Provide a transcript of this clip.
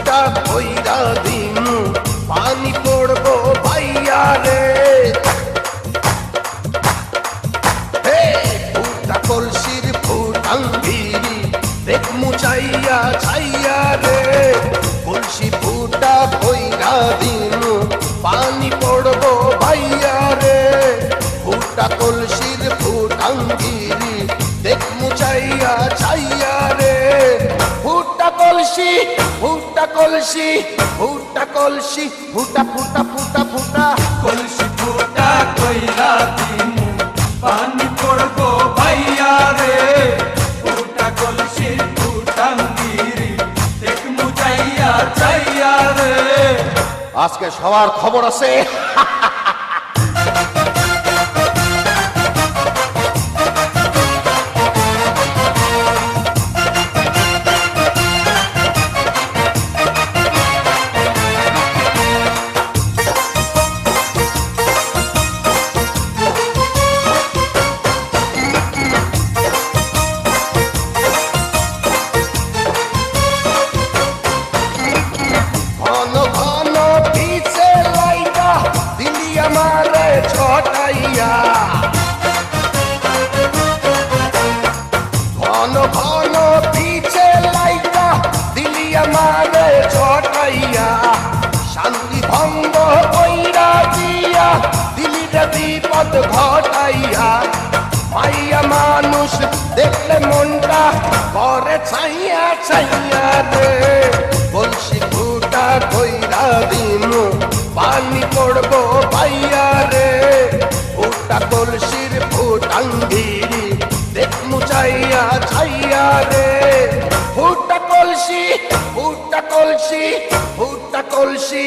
ফুটা কইরা দিমু পানি পড়বো ভাইয়া রে হে ফুটা কলসির ফুটাঙ্গিরি দেখমু চাইয়া চাইয়া রে কলসি ফুটা কইরা দিমু পানি পড়বো ভাইয়া রে ফুটা কলসির ফুটাঙ্গিরি দেখমু চাইয়া চাইয়া রে ফুটা কলসি ফুটা কলসি ফুটা কলসি ফুটা ফুটা ফুটা ফুটা কলসি ফুটা কইরা দিমু পানি পড়বো ভাইয়া রে ফুটা কলসি ফুটাঙ্গিরি দেখমু চাইয়া চাইয়া রে আজকে সবার খবর আছে ঘন ঘন পিছে লাইগা দিলি আমারে ছটাইয়া ঘন ঘন পিছে লাইগা দিলি আমারে ছটাইয়া শান্তি ভঙ্গ কইরা দিয়া দিলি রে বিপদ ঘটাইয়া মাইয়া মানুষ দেখলে মনটা করে ছাইয়া ছাইয়া রে কলসি ফুটা কইরা দিমু পানি পড়বো ভাইয়া রে ফুটা কলসির ফুটাঙ্গিরি দেখমু চাইয়া চাইয়া রে ফুটা কলসি ফুটা কলসি ফুটা কলসি